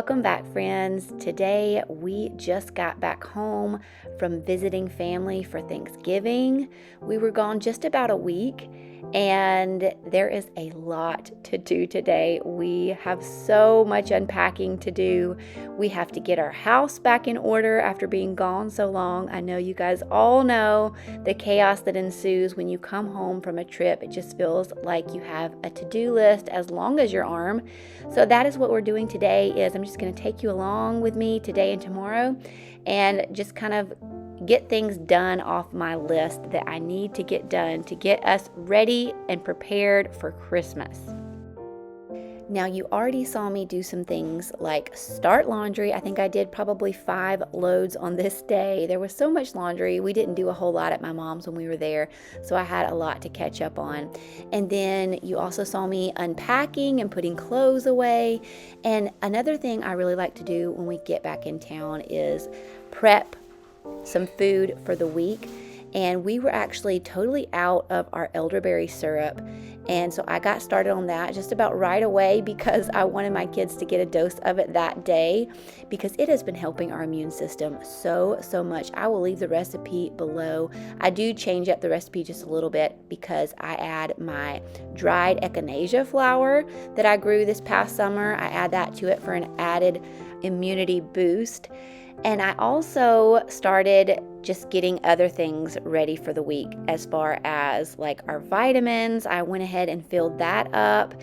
Welcome back, friends. Today we just got back home from visiting family for Thanksgiving. We were gone just about a week, and there is a lot to do today. We have so much unpacking to do. We have to get our house back in order after being gone so long. I know you guys all know the chaos that ensues when you come home from a trip. It just feels like you have a to-do list as long as your arm. So that is what we're doing today. I'm just going to take you along with me today and tomorrow and just kind of get things done off my list that I need to get done to get us ready and prepared for Christmas. Now, you already saw me do some things like start laundry. I think I did probably 5 loads on this day. There was so much laundry. We didn't do a whole lot at my mom's when we were there, so I had a lot to catch up on. And then you also saw me unpacking and putting clothes away. And another thing I really like to do when we get back in town is prep some food for the week. And we were actually totally out of our elderberry syrup. And so I got started on that just about right away because I wanted my kids to get a dose of it that day because it has been helping our immune system so much. I will leave the recipe below. I do change up the recipe just a little bit because I add my dried echinacea flower that I grew this past summer. I add that to it for an added immunity boost. And I also started just getting other things ready for the week as far as like our vitamins. I went ahead and filled that up,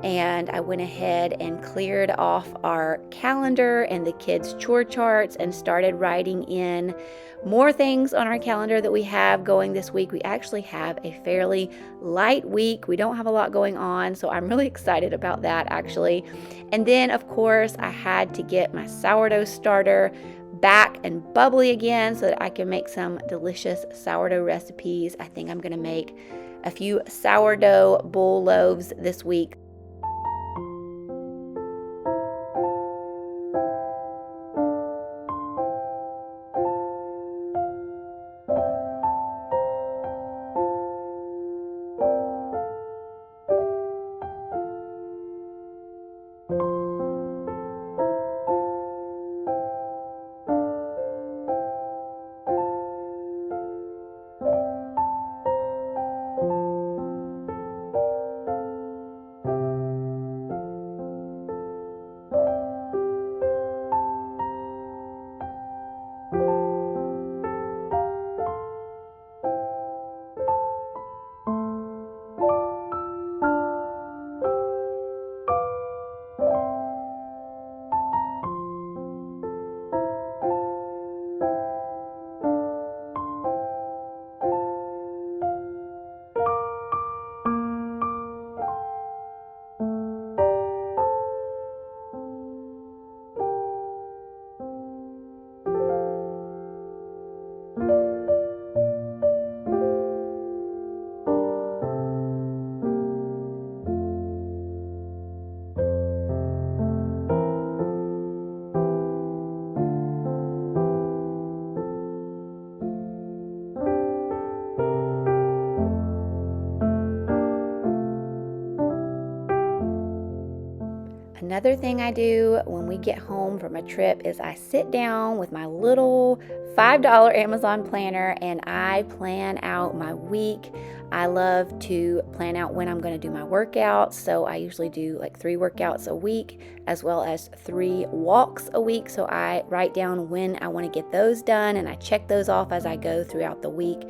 and I went ahead and cleared off our calendar and the kids' chore charts and started writing in more things on our calendar that we have going this week. We actually have a fairly light week. We don't have a lot going on, so I'm really excited about that actually. And then of course I had to get my sourdough starter back and bubbly again so that I can make some delicious sourdough recipes. I think I'm going to make a few sourdough bowl loaves this week. Another thing I do when we get home from a trip is I sit down with my little $5 Amazon planner and I plan out my week. I love to plan out when I'm going to do my workouts. So I usually do like 3 workouts a week as well as 3 walks a week. So I write down when I want to get those done and I check those off as I go throughout the week.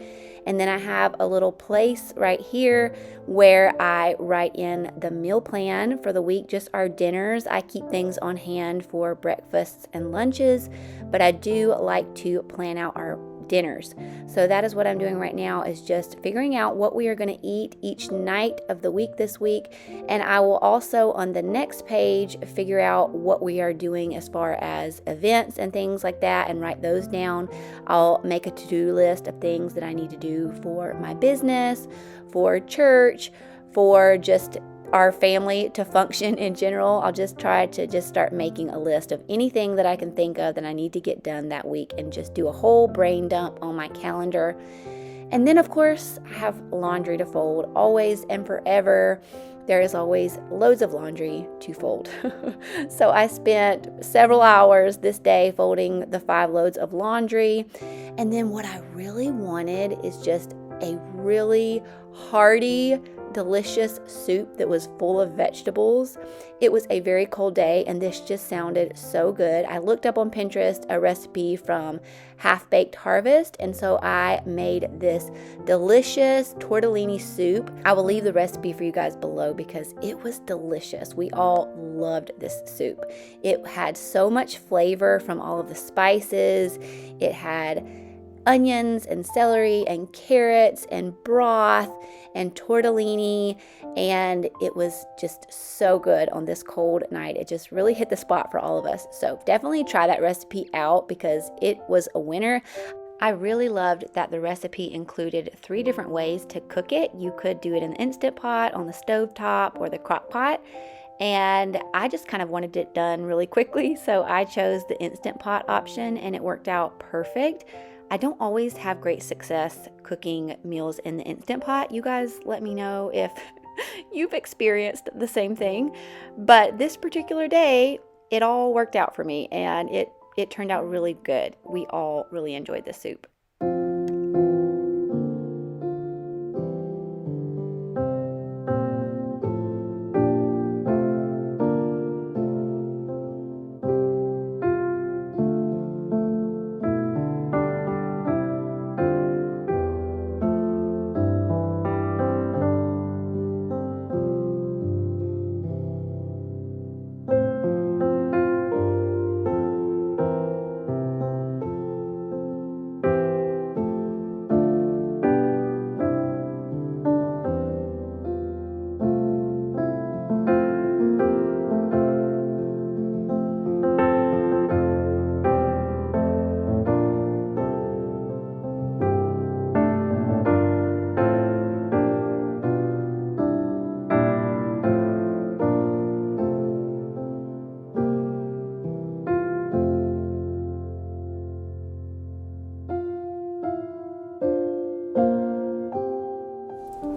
And then I have a little place right here where I write in the meal plan for the week, just our dinners. I keep things on hand for breakfasts and lunches, but I do like to plan out our dinners. So that is what I'm doing right now, is just figuring out what we are going to eat each night of the week this week. And I will also on the next page figure out what we are doing as far as events and things like that and write those down. I'll make a to-do list of things that I need to do for my business, for church, for just our family to function in general. I'll just try to just start making a list of anything that I can think of that I need to get done that week and just do a whole brain dump on my calendar. And then, of course, I have laundry to fold always and forever. there is always loads of laundry to fold. So I spent several hours this day folding the 5 loads of laundry. And then what I really wanted is just a really hearty, delicious soup that was full of vegetables. It was a very cold day and this just sounded so good. I looked up on Pinterest a recipe from Half Baked Harvest, and so I made this delicious tortellini soup. I will leave the recipe for you guys below because it was delicious. We all loved this soup. It had so much flavor from all of the spices. It had onions and celery and carrots and broth and tortellini, and it was just so good on this cold night. It just really hit the spot for all of us. So definitely try that recipe out because it was a winner. I really loved that the recipe included 3 different ways to cook it. You could do it in the Instant Pot, on the stove top, or the crock pot. And I just kind of wanted it done really quickly, so I chose the Instant Pot option and it worked out perfect. I don't always have great success cooking meals in the Instant Pot. You guys let me know if you've experienced the same thing. But this particular day, it all worked out for me and it turned out really good. We all really enjoyed the soup.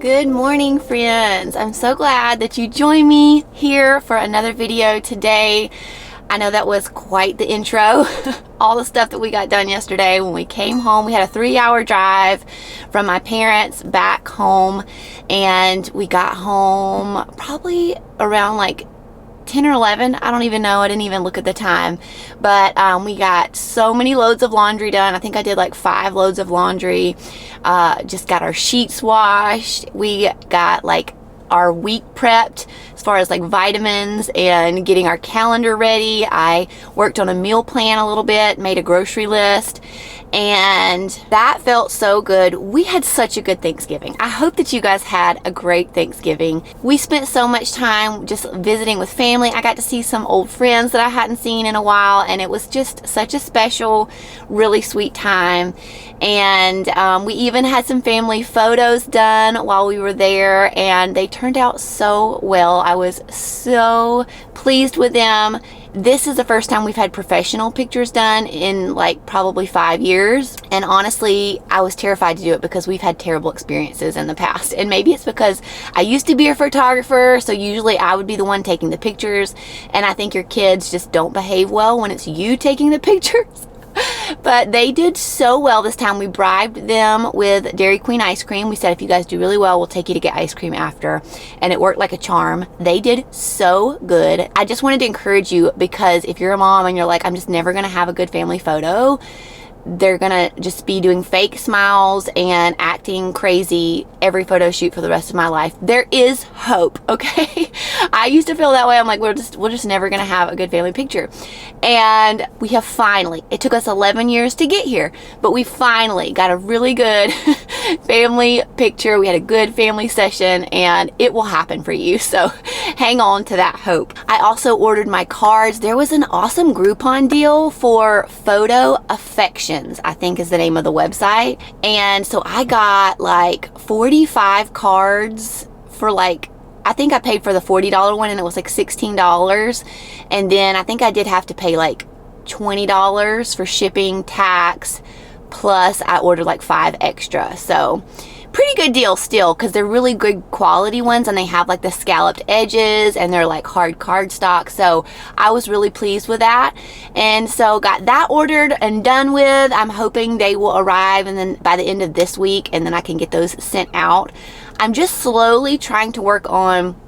Good morning, friends. I'm so glad that you joined me here for another video today. I know that was quite the intro. All the stuff that we got done yesterday when we came home. We had a 3-hour drive from my parents back home, and we got home probably around like 10 or 11. I don't even know. I didn't even look at the time. But we got so many loads of laundry done. I think I did like 5 loads of laundry. Just got our sheets washed. We got like our week prepped as far as like vitamins and getting our calendar ready. I worked on a meal plan a little bit, made a grocery list, and that felt so good. We had such a good Thanksgiving. I hope that you guys had a great Thanksgiving. We spent so much time just visiting with family. I got to see some old friends that I hadn't seen in a while, and it was just such a special, really sweet time. And we even had some family photos done while we were there, and they turned out so well. I was so pleased with them. This is the first time we've had professional pictures done in like probably 5 years. And honestly, I was terrified to do it because we've had terrible experiences in the past. And maybe it's because I used to be a photographer, so usually I would be the one taking the pictures. And I think your kids just don't behave well when it's you taking the pictures. But they did so well this time. We bribed them with Dairy Queen ice cream. We said, if you guys do really well, we'll take you to get ice cream after. And it worked like a charm. They did so good. I just wanted to encourage you, because if you're a mom and you're like, I'm just never going to have a good family photo, they're gonna just be doing fake smiles and acting crazy every photo shoot for the rest of my life. There is hope, okay? I used to feel that way. I'm like, we're just never gonna have a good family picture. And we have finally, it took us 11 years to get here, but we finally got a really good family picture. We had a good family session, and it will happen for you. So hang on to that hope. I also ordered my cards. There was an awesome Groupon deal for photo affection, I think is the name of the website. And so I got like 45 cards for like, I think I paid for the $40 one and it was like $16. And then I think I did have to pay like $20 for shipping, tax, plus I ordered like 5 extra. So pretty good deal still, because they're really good quality ones, and they have like the scalloped edges, and they're like hard cardstock. So I was really pleased with that, and so got that ordered and done with. I'm hoping they will arrive and then by the end of this week, and then I can get those sent out. I'm just slowly trying to work on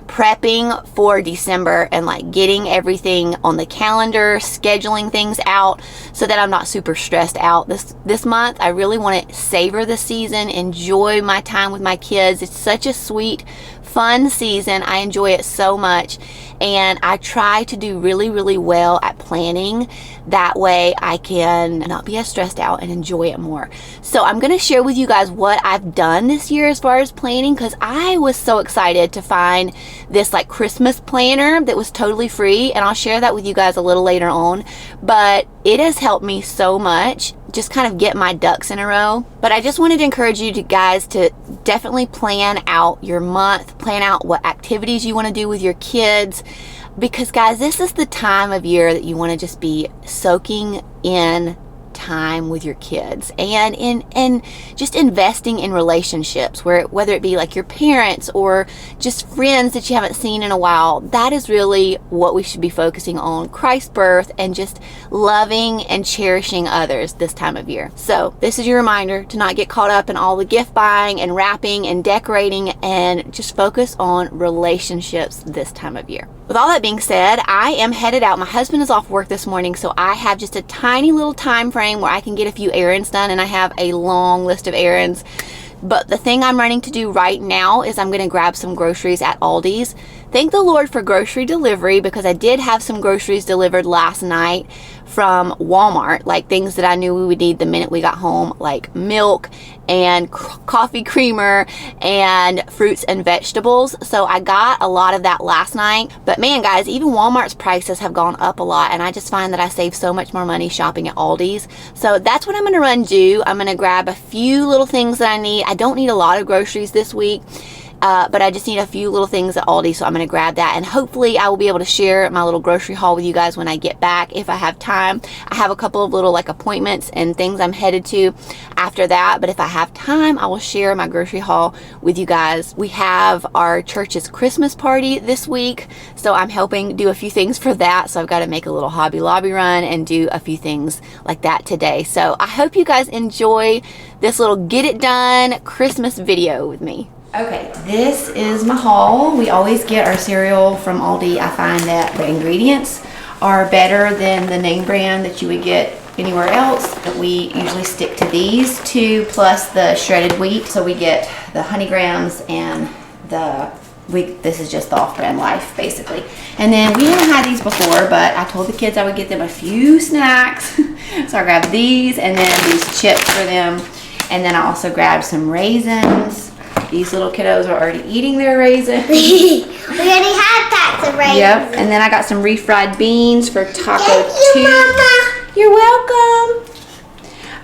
prepping for December and like getting everything on the calendar, scheduling things out so that I'm not super stressed out this month. I really want to savor the season, enjoy my time with my kids. It's such a sweet, fun season. I enjoy it so much, and I try to do really, really well at planning. That way I can not be as stressed out and enjoy it more. So I'm going to share with you guys what I've done this year as far as planning, because I was so excited to find this like Christmas planner that was totally free, and I'll share that with you guys a little later on. But it has helped me so much just kind of get my ducks in a row. But I just wanted to encourage you guys to definitely plan out your month, plan out what activities you want to do with your kids, because guys, this is the time of year that you want to just be soaking in time with your kids and just investing in relationships, whether it be like your parents or just friends that you haven't seen in a while. That is really what we should be focusing on, Christ's birth, and just loving and cherishing others this time of year. So this is your reminder to not get caught up in all the gift buying and wrapping and decorating, and just focus on relationships this time of year. With all that being said, I am headed out. My husband is off work this morning, so I have just a tiny little time frame where I can get a few errands done, and I have a long list of errands. But the thing I'm running to do right now is I'm going to grab some groceries at Aldi's. Thank the Lord for grocery delivery, because I did have some groceries delivered last night from Walmart, like things that I knew we would need the minute we got home, like milk and coffee creamer and fruits and vegetables. So I got a lot of that last night. But man, guys, even Walmart's prices have gone up a lot, and I just find that I save so much more money shopping at Aldi's. So that's what I'm going to do. I'm going to grab a few little things that I need. I don't need a lot of groceries this week. But I just need a few little things at Aldi, so I'm going to grab that, and hopefully I will be able to share my little grocery haul with you guys when I get back, if I have time. I have a couple of little like appointments and things I'm headed to after that, but if I have time, I will share my grocery haul with you guys. We have our church's Christmas party this week, so I'm helping do a few things for that, so I've got to make a little Hobby Lobby run and do a few things like that today. So I hope you guys enjoy this little get it done Christmas video with me. Okay, this is my haul. We always get our cereal from Aldi. I find that the ingredients are better than the name brand that you would get anywhere else. We usually stick to these two plus the shredded wheat. So we get the Honey Grams and this is just the off-brand Life, basically. And then we haven't had these before, but I told the kids I would get them a few snacks. So I grabbed these, and then these chips for them. And then I also grabbed some raisins. These little kiddos are already eating their raisins. We already had packs of raisins. Yep, and then I got some refried beans for Taco Tuesday. Mama. You're welcome.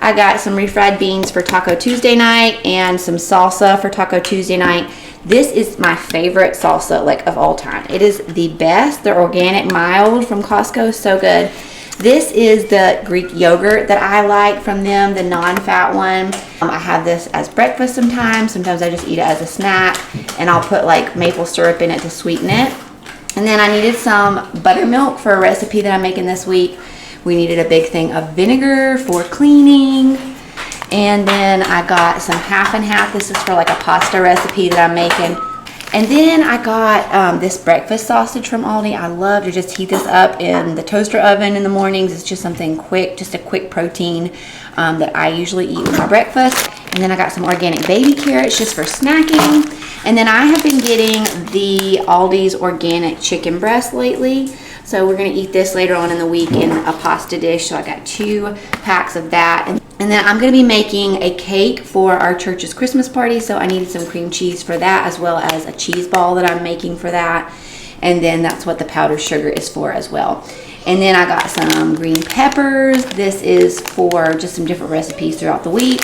I got some refried beans for Taco Tuesday night and some salsa for Taco Tuesday night. This is my favorite salsa like of all time. It is the best. They're organic mild from Costco, so good. This is the Greek yogurt that I like from them, the non-fat one. I have this as breakfast sometimes. Sometimes I just eat it as a snack, and I'll put like maple syrup in it to sweeten it. And then I needed some buttermilk for a recipe that I'm making this week. We needed a big thing of vinegar for cleaning. And then I got some half and half. This is for like a pasta recipe that I'm making. And then I got this breakfast sausage from Aldi. I love to just heat this up in the toaster oven in the mornings. It's just something quick, just a quick protein that I usually eat with my breakfast. And then I got some organic baby carrots just for snacking. And then I have been getting the Aldi's organic chicken breast lately. So we're going to eat this later on in the week in a pasta dish. So I got 2 packs of that. And then I'm going to be making a cake for our church's Christmas party. So I needed some cream cheese for that, as well as a cheese ball that I'm making for that. And then that's what the powdered sugar is for as well. And then I got some green peppers. This is for just some different recipes throughout the week.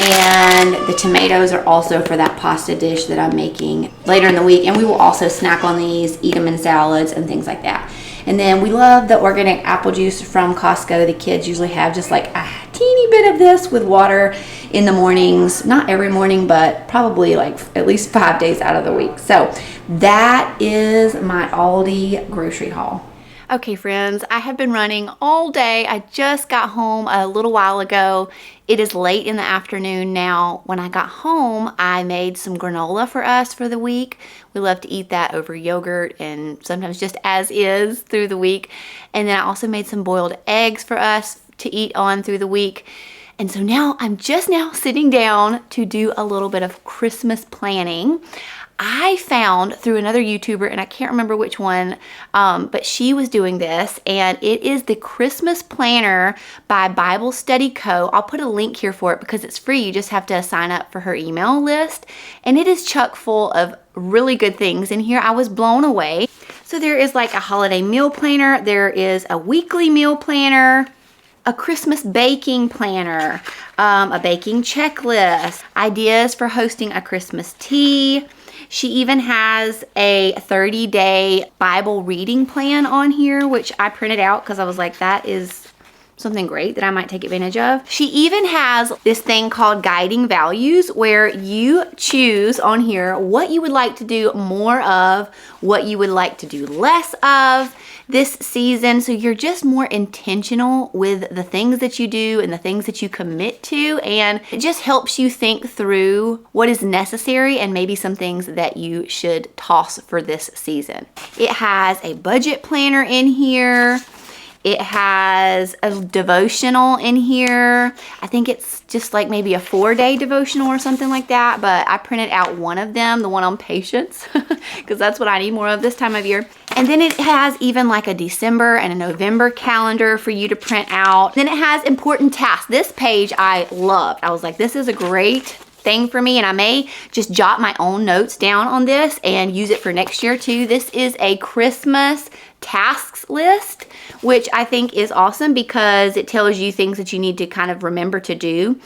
And the tomatoes are also for that pasta dish that I'm making later in the week. And we will also snack on these, eat them in salads and things like that. And then we love the organic apple juice from Costco. The kids usually have just like a teeny bit of this with water in the mornings. Not every morning, but probably like at least 5 days out of the week. So that is my Aldi grocery haul. Okay, friends, I have been running all day. I just got home a little while ago. It is late in the afternoon now. When I got home, I made some granola for us for the week. We love to eat that over yogurt and sometimes just as is through the week. And then I also made some boiled eggs for us to eat on through the week. And so now I'm just now sitting down to do a little bit of Christmas planning. I found through another YouTuber, and I can't remember which one, but she was doing this, and it is the Christmas Planner by Bible Study Co. I'll put a link here for it because it's free. You just have to sign up for her email list, and it is chock full of really good things in here. I was blown away. So there is like a holiday meal planner, there is a weekly meal planner, a Christmas baking planner, a baking checklist, ideas for hosting a Christmas tea. She even has a 30-day Bible reading plan on here, which I printed out because I was like, that is something great that I might take advantage of. She even has this thing called guiding values where you choose on here what you would like to do more of, what you would like to do less of this season. So you're just more intentional with the things that you do and the things that you commit to. And it just helps you think through what is necessary and maybe some things that you should toss for this season. It has a budget planner in here. It has a devotional in here. I think it's just like maybe a 4-day devotional or something like that, but I printed out one of them, the one on patience, because that's what I need more of this time of year. And then it has even like a December and a November calendar for you to print out. Then it has important tasks. This page I loved. I was like, this is a great thing for me, and I may just jot my own notes down on this and use it for next year too. This is a Christmas tasks list, which I think is awesome because it tells you things that you need to kind of remember to do.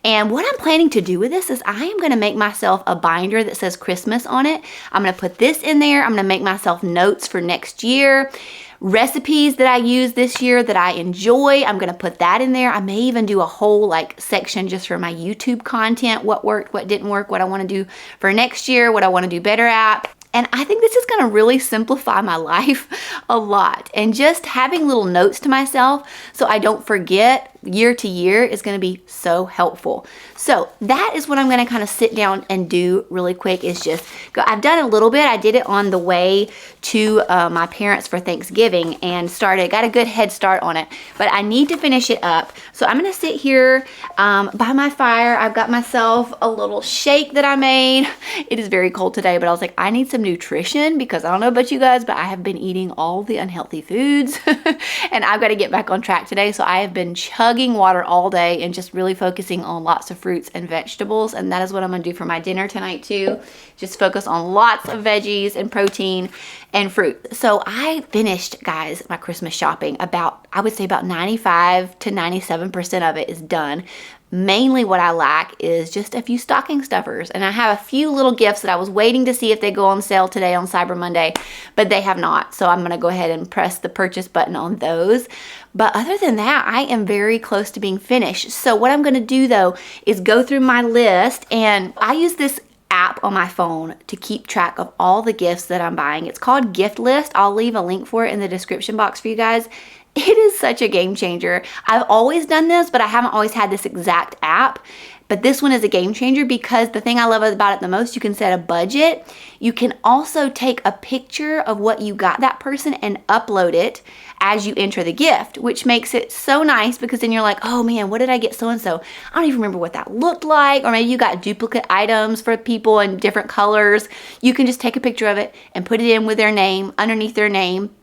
And what I'm planning to do with this is I am going to make myself a binder that says Christmas on it. I'm going to put this in there. I'm going to make myself notes for next year. Recipes that I use this year that I enjoy, I'm going to put that in there. I may even do a whole like section just for my YouTube content, what worked, what didn't work, what I want to do for next year, what I want to do better at. And I think this is going to really simplify my life a lot. And just having little notes to myself so I don't forget year to year is going to be so helpful. So that is what I'm going to kind of sit down and do really quick is just go. I've done a little bit. I did it on the way to my parents for Thanksgiving and got a good head start on it. But I need to finish it up. So I'm going to sit here by my fire. I've got myself a little shake that I made. It is very cold today, but I was like, I need some nutrition because I don't know about you guys, but I have been eating all the unhealthy foods and I've got to get back on track today. So I have been chugging water all day and just really focusing on lots of fruits and vegetables. And that is what I'm going to do for my dinner tonight too. Just focus on lots of veggies and protein and fruit. So I finished, guys, my Christmas shopping I would say about 95 to 97% of it is done. Mainly what I lack is just a few stocking stuffers. And I have a few little gifts that I was waiting to see if they go on sale today on Cyber Monday, but they have not. So I'm going to go ahead and press the purchase button on those. But other than that, I am very close to being finished. So what I'm going to do though is go through my list, and I use this app on my phone to keep track of all the gifts that I'm buying. It's called Gift List. I'll leave a link for it in the description box for you guys. It is such a game changer. I've always done this, but I haven't always had this exact app. But this one is a game changer because the thing I love about it the most, you can set a budget. You can also take a picture of what you got that person and upload it as you enter the gift, which makes it so nice because then you're like, oh man, what did I get so-and-so? I don't even remember what that looked like. Or maybe you got duplicate items for people in different colors. You can just take a picture of it and put it in with their name, underneath their name.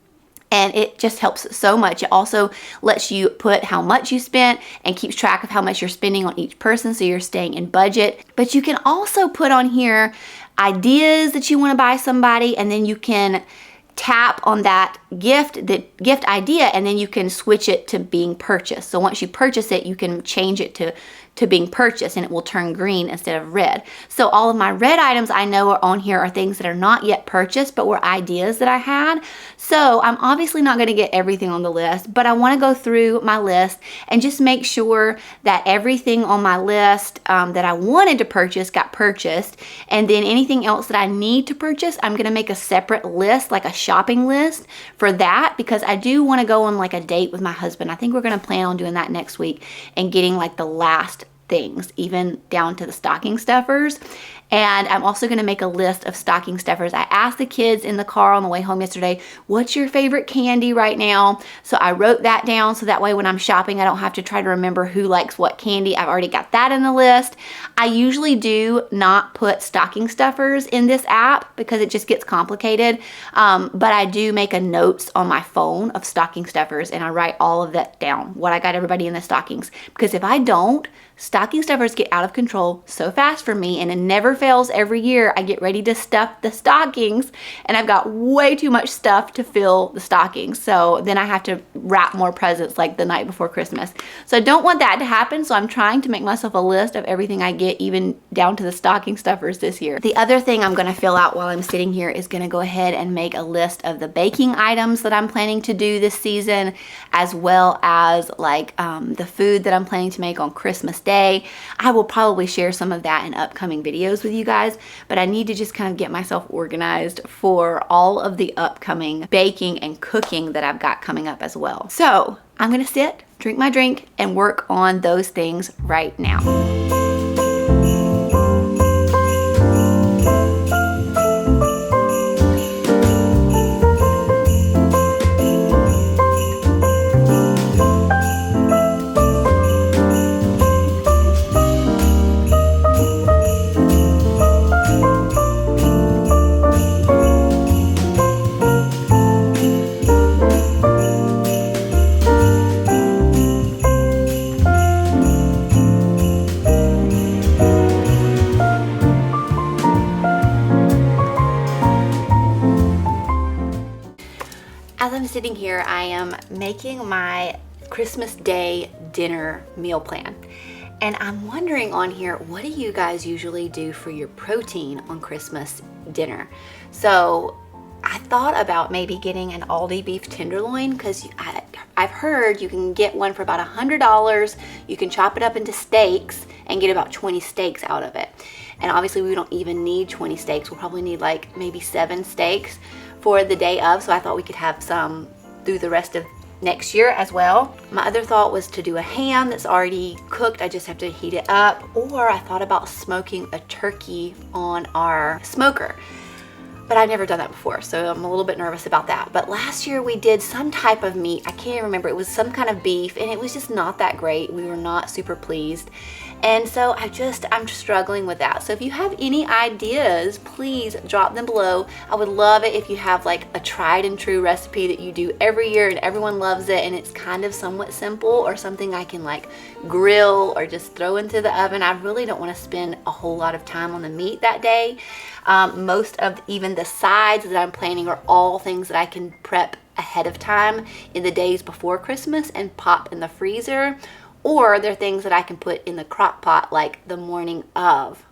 And it just helps so much. It also lets you put how much you spent and keeps track of how much you're spending on each person, so you're staying in budget. But you can also put on here ideas that you want to buy somebody, and then you can tap on that gift idea, and then you can switch it to being purchased. So once you purchase it, you can change it to being purchased, and it will turn green instead of red. So all of my red items I know are on here are things that are not yet purchased, but were ideas that I had. So I'm obviously not going to get everything on the list, but I want to go through my list and just make sure that everything on my list that I wanted to purchase got purchased. And then anything else that I need to purchase, I'm going to make a separate list, like a shopping list for that, because I do want to go on like a date with my husband. I think we're going to plan on doing that next week and getting like the last things, even down to the stocking stuffers. And I'm also going to make a list of stocking stuffers. I asked the kids in the car on the way home yesterday, what's your favorite candy right now? So I wrote that down so that way when I'm shopping, I don't have to try to remember who likes what candy. I've already got that in the list. I usually do not put stocking stuffers in this app because it just gets complicated. But I do make a notes on my phone of stocking stuffers, and I write all of that down, what I got everybody in the stockings. Because if I don't, stocking stuffers get out of control so fast for me, and it never fails. Every year I get ready to stuff the stockings, and I've got way too much stuff to fill the stockings. So then I have to wrap more presents like the night before Christmas. So I don't want that to happen. So I'm trying to make myself a list of everything I get, even down to the stocking stuffers this year. The other thing I'm going to fill out while I'm sitting here is going to go ahead and make a list of the baking items that I'm planning to do this season, as well as like the food that I'm planning to make on Christmas Day. I will probably share some of that in upcoming videos with you guys, but I need to just kind of get myself organized for all of the upcoming baking and cooking that I've got coming up as well. So I'm gonna sit, drink my drink, and work on those things right now. As I'm sitting here, I am making my Christmas Day dinner meal plan. And I'm wondering on here, what do you guys usually do for your protein on Christmas dinner? So I thought about maybe getting an Aldi beef tenderloin, because I've heard you can get one for about $100. You can chop it up into steaks and get about 20 steaks out of it. And obviously we don't even need 20 steaks. We'll probably need like maybe 7 steaks for the day of. So I thought we could have some through the rest of next year as well. My other thought was to do a ham that's already cooked. I just have to heat it up. Or I thought about smoking a turkey on our smoker. But I've never done that before, so I'm a little bit nervous about that. But last year we did some type of meat. I can't remember. It was some kind of beef, and it was just not that great. We were not super pleased. And so I'm struggling with that. So if you have any ideas, please drop them below. I would love it if you have like a tried and true recipe that you do every year and everyone loves it, and it's kind of somewhat simple, or something I can like grill or just throw into the oven. I really don't want to spend a whole lot of time on the meat that day. Most of even the sides that I'm planning are all things that I can prep ahead of time in the days before Christmas and pop in the freezer, or they're things that I can put in the crock pot like the morning of.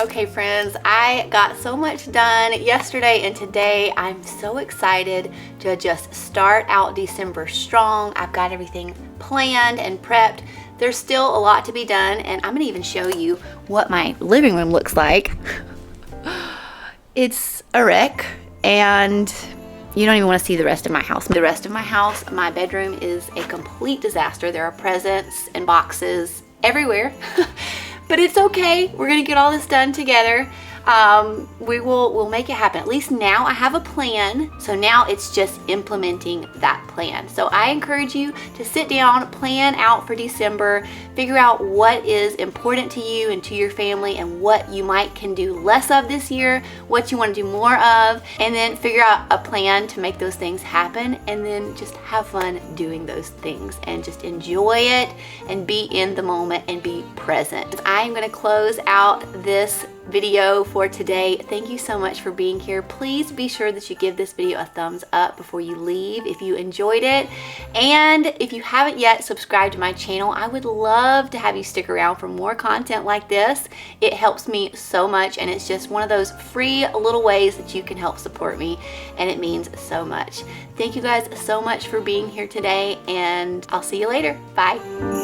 Okay friends, I got so much done yesterday and today. I'm so excited to just start out December strong. I've got everything planned and prepped. There's still a lot to be done, and I'm gonna even show you what my living room looks like. It's a wreck, and You don't even want to see the rest of my house. The rest of my house, my bedroom is a complete disaster. There are presents and boxes everywhere, but it's okay. We're gonna get all this done together. We'll make it happen. At least now I have a plan. So now it's just implementing that plan. So I encourage you to sit down, plan out for December, figure out what is important to you and to your family and what you can do less of this year, what you want to do more of, and then figure out a plan to make those things happen, and then just have fun doing those things and just enjoy it and be in the moment and be present. I am going to close out this video for today. Thank you so much for being here. Please be sure that you give this video a thumbs up before you leave if you enjoyed it. And if you haven't yet subscribed to my channel, I would love to have you stick around for more content like this. It helps me so much, and it's just one of those free little ways that you can help support me, and it means so much. Thank you guys so much for being here today, and I'll see you later. Bye.